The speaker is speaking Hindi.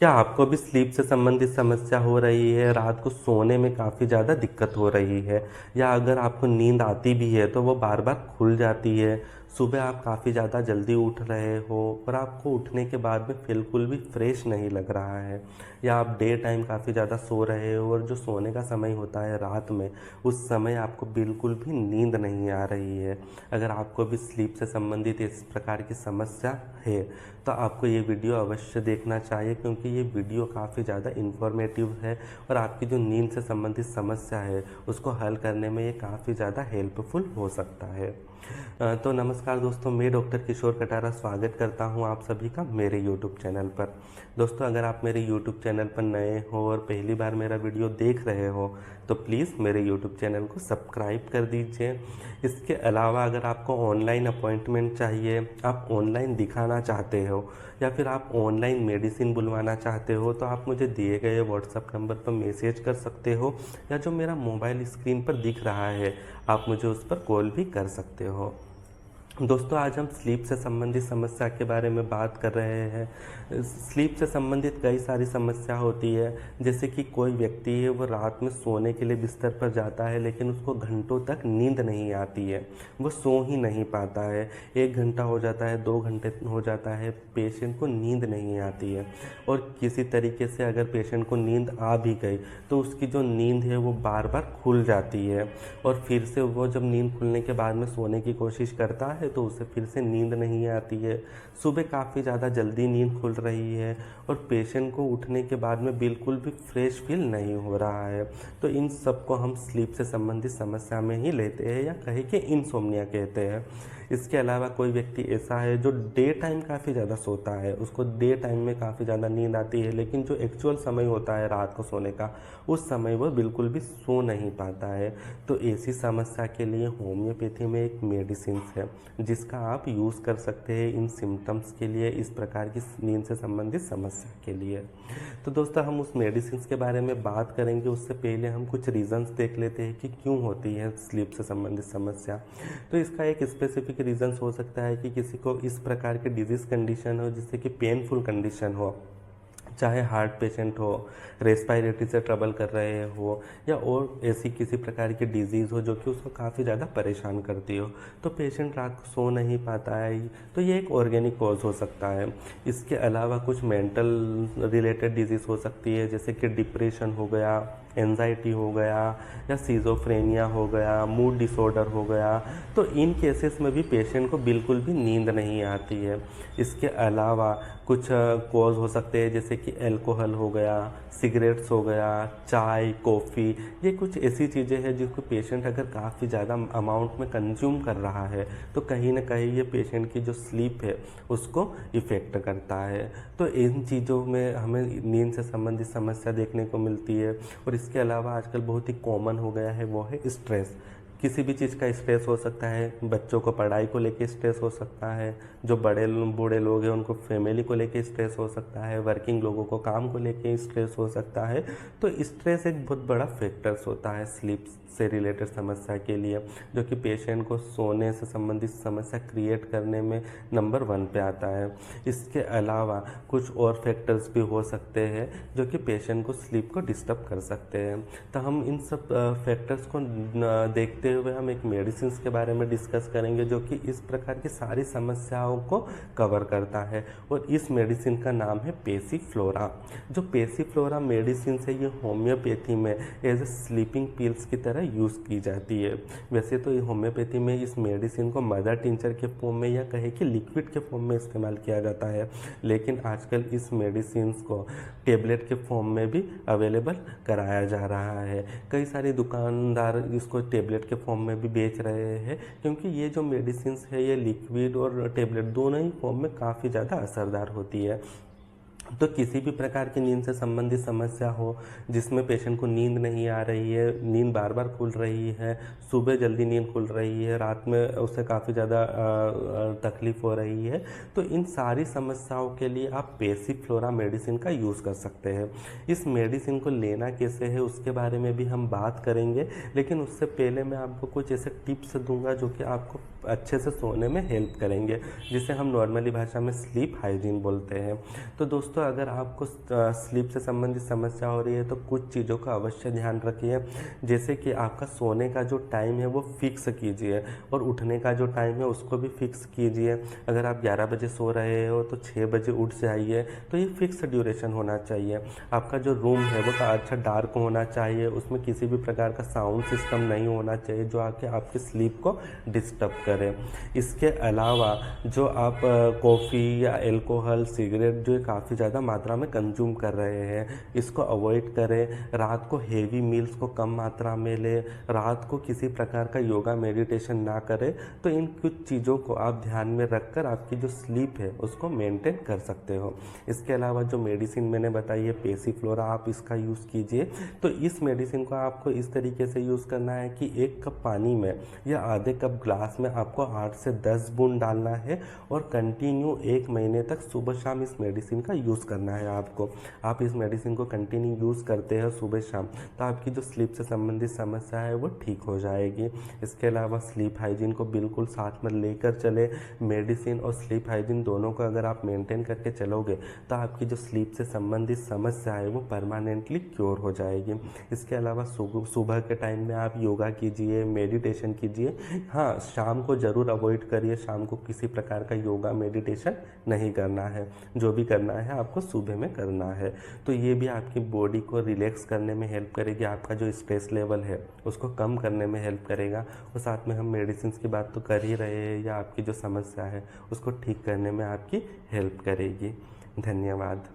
क्या आपको भी स्लीप से संबंधित समस्या हो रही है? रात को सोने में काफ़ी ज़्यादा दिक्कत हो रही है, या अगर आपको नींद आती भी है तो वो बार बार खुल जाती है। सुबह आप काफ़ी ज़्यादा जल्दी उठ रहे हो और आपको उठने के बाद में बिल्कुल भी फ्रेश नहीं लग रहा है, या आप डे टाइम काफ़ी ज़्यादा सो रहे हो और जो सोने का समय होता है रात में, उस समय आपको बिल्कुल भी नींद नहीं आ रही है। अगर आपको भी स्लीप से संबंधित इस प्रकार की समस्या है तो आपको ये वीडियो अवश्य देखना चाहिए, क्योंकि ये वीडियो काफ़ी ज़्यादा इन्फॉर्मेटिव है और आपकी जो नींद से संबंधित समस्या है उसको हल करने में ये काफ़ी ज़्यादा हेल्पफुल हो सकता है। तो नमस्कार दोस्तों, मैं डॉक्टर किशोर कटारा स्वागत करता हूं आप सभी का मेरे यूट्यूब चैनल पर। दोस्तों, अगर आप मेरे यूट्यूब चैनल पर नए हो और पहली बार मेरा वीडियो देख रहे हो तो प्लीज़ मेरे यूट्यूब चैनल को सब्सक्राइब कर दीजिए। इसके अलावा अगर आपको ऑनलाइन अपॉइंटमेंट चाहिए, आप ऑनलाइन दिखाना चाहते हो या फिर आप ऑनलाइन मेडिसिन बुलवाना चाहते हो तो आप मुझे दिए गए व्हाट्सएप नंबर पर मैसेज कर सकते हो, या जो मेरा मोबाइल स्क्रीन पर दिख रहा है आप मुझे उस पर कॉल भी कर सकते हो। दोस्तों, आज हम स्लीप से संबंधित समस्या के बारे में बात कर रहे हैं। स्लीप से संबंधित कई सारी समस्या होती है, जैसे कि कोई व्यक्ति है वो रात में सोने के लिए बिस्तर पर जाता है लेकिन उसको घंटों तक नींद नहीं आती है, वो सो ही नहीं पाता है। 1 घंटा हो जाता है, 2 घंटे हो जाता है, पेशेंट को नींद नहीं आती है। और किसी तरीके से अगर पेशेंट को नींद आ भी गई तो उसकी जो नींद है वो बार बार खुल जाती है, और फिर से वो जब नींद खुलने के बाद में सोने की कोशिश करता है तो उसे फिर से नींद नहीं आती है। सुबह काफ़ी ज़्यादा जल्दी नींद खुल रही है और पेशेंट को उठने के बाद में बिल्कुल भी फ्रेश फील नहीं हो रहा है। तो इन सब को हम स्लीप से संबंधित समस्या में ही लेते हैं, या कहे कि इंसोम्निया कहते हैं। इसके अलावा कोई व्यक्ति ऐसा है जो डे टाइम काफ़ी ज़्यादा सोता है, उसको डे टाइम में काफ़ी ज़्यादा नींद आती है, लेकिन जो एक्चुअल समय होता है रात को सोने का, उस समय वो बिल्कुल भी सो नहीं पाता है। तो ऐसी समस्या के लिए होम्योपैथी में एक मेडिसिन है जिसका आप यूज़ कर सकते हैं इन सिम्टम्स के लिए, इस प्रकार की नींद से संबंधित समस्या के लिए। तो दोस्तों, हम उस मेडिसिन के बारे में बात करेंगे, उससे पहले हम कुछ रीज़न्स देख लेते हैं कि क्यों होती है स्लीप से संबंधित समस्या। तो इसका एक स्पेसिफिक रीज़न्स हो सकता है कि किसी को इस प्रकार के डिजीज़ कंडीशन हो, जिससे कि पेनफुल कंडीशन हो, चाहे हार्ट पेशेंट हो, रेस्पिरेटरी से ट्रबल कर रहे हो, या और ऐसी किसी प्रकार की डिजीज़ हो जो कि उसको काफ़ी ज़्यादा परेशान करती हो, तो पेशेंट रात को सो नहीं पाता है, तो ये एक ऑर्गेनिक कॉज हो सकता है। इसके अलावा कुछ मेंटल रिलेटेड डिजीज़ हो सकती है, जैसे कि डिप्रेशन हो गया, एंजाइटी हो गया, या सिजोफ्रेनिया हो गया, मूड डिसऑर्डर हो गया। तो इन केसेस में भी पेशेंट को बिल्कुल भी नींद नहीं आती है। इसके अलावा कुछ कॉज हो सकते हैं, जैसे कि अल्कोहल हो गया, सिगरेट्स हो गया, चाय, कॉफ़ी, ये कुछ ऐसी चीज़ें हैं जिसको पेशेंट अगर काफ़ी ज़्यादा अमाउंट में कंज्यूम कर रहा है तो कहीं ना कहीं ये पेशेंट की जो स्लीप है उसको इफ़ेक्ट करता है। तो इन चीज़ों में हमें नींद से संबंधित समस्या देखने को मिलती है। और इसके अलावा आजकल बहुत ही कॉमन हो गया है वो है स्ट्रेस। किसी भी चीज़ का स्ट्रेस हो सकता है, बच्चों को पढ़ाई को लेके स्ट्रेस हो सकता है, जो बूढ़े लोग हैं उनको फैमिली को लेके स्ट्रेस हो सकता है, वर्किंग लोगों को काम को लेके स्ट्रेस हो सकता है। तो स्ट्रेस एक बहुत बड़ा फैक्टर्स होता है स्लीप से रिलेटेड समस्या के लिए, जो कि पेशेंट को सोने से संबंधित समस्या क्रिएट करने में नंबर 1 पे आता है। इसके अलावा कुछ और फैक्टर्स भी हो सकते हैं जो कि पेशेंट को स्लीप को डिस्टर्ब कर सकते हैं। तो हम इन सब फैक्टर्स को देखते हुए हम एक मेडिसिन के बारे में डिस्कस करेंगे जो कि इस प्रकार की सारी समस्याओं को कवर करता है, और इस मेडिसिन का नाम है पेसीफ्लोरा। जो पेसीफ्लोरा मेडिसिन है ये होम्योपैथी में एज ए स्लीपिंग पिल्स की तरह यूज़ की जाती है। वैसे तो ये होम्योपैथी में इस मेडिसिन को मदर टिंचर के फॉर्म में या कहे कि लिक्विड के फॉर्म में इस्तेमाल किया जाता है, लेकिन आजकल इस मेडिसिन को टेबलेट के फॉर्म में भी अवेलेबल कराया जा रहा है। कई सारे दुकानदार इसको टेबलेट के फॉर्म में भी बेच रहे हैं, क्योंकि ये जो मेडिसिन है ये लिक्विड और टेबलेट दोनों ही फॉर्म में काफ़ी ज़्यादा असरदार होती है। तो किसी भी प्रकार की नींद से संबंधित समस्या हो, जिसमें पेशेंट को नींद नहीं आ रही है, नींद बार बार खुल रही है, सुबह जल्दी नींद खुल रही है, रात में उससे काफ़ी ज़्यादा तकलीफ़ हो रही है, तो इन सारी समस्याओं के लिए आप पेसीफ्लोरा मेडिसिन का यूज़ कर सकते हैं। इस मेडिसिन को लेना कैसे है उसके बारे में भी हम बात करेंगे, लेकिन उससे पहले मैं आपको कुछ ऐसे टिप्स दूंगा जो कि आपको अच्छे से सोने में हेल्प करेंगे, जिसे हम नॉर्मली भाषा में स्लीप हाइजीन बोलते हैं। तो दोस्तों, अगर आपको स्लीप से संबंधित समस्या हो रही है तो कुछ चीज़ों का अवश्य ध्यान रखिए। जैसे कि आपका सोने का जो टाइम है वो फिक्स कीजिए, और उठने का जो टाइम है उसको भी फिक्स कीजिए। अगर आप 11 बजे सो रहे हो तो 6 बजे उठ जाइए, तो ये फिक्स ड्यूरेशन होना चाहिए। आपका जो रूम है वो अच्छा डार्क होना चाहिए, उसमें किसी भी प्रकार का साउंड सिस्टम नहीं होना चाहिए जो आके आपके स्लीप को डिस्टर्ब करे। इसके अलावा जो आप कॉफ़ी या अल्कोहल, सिगरेट जो काफ़ी ज़्यादा मात्रा में कंज्यूम कर रहे हैं, इसको अवॉइड करें। रात को हेवी मील्स को कम मात्रा में लें, रात को किसी प्रकार का योगा मेडिटेशन ना करें। तो इन कुछ चीज़ों को आप ध्यान में रखकर आपकी जो स्लीप है उसको मेंटेन कर सकते हो। इसके अलावा जो मेडिसिन मैंने बताई है पेसिफ्लोरा, आप इसका यूज़ कीजिए। तो इस मेडिसिन को आपको इस तरीके से यूज़ करना है कि 1 कप पानी में या आधे कप ग्लास में आपको 8 से 10 बूंद डालना है, और कंटिन्यू 1 महीने तक सुबह शाम इस मेडिसिन का यूज़ करना है आपको। आप इस मेडिसिन को कंटिन्यू यूज़ करते हैं सुबह शाम, तो आपकी जो स्लीप से संबंधित समस्या है वो ठीक हो जाएगी। इसके अलावा स्लीप हाइजीन को बिल्कुल साथ में लेकर चले। मेडिसिन और स्लीप हाइजीन दोनों को अगर आप मेंटेन करके चलोगे तो आपकी जो स्लीप से संबंधित समस्या है वो परमानेंटली क्योर हो जाएगी। इसके अलावा सुबह के टाइम में आप योगा कीजिए, मेडिटेशन कीजिए। हाँ, शाम को ज़रूर अवॉइड करिए, शाम को किसी प्रकार का योगा मेडिटेशन नहीं करना है। जो भी करना है आपको सुबह में करना है। तो ये भी आपकी बॉडी को रिलैक्स करने में हेल्प करेगी, आपका जो स्ट्रेस लेवल है उसको कम करने में हेल्प करेगा। और साथ में हम मेडिसिन की बात तो कर ही रहे हैं, या आपकी जो समस्या है उसको ठीक करने में आपकी हेल्प करेगी। धन्यवाद।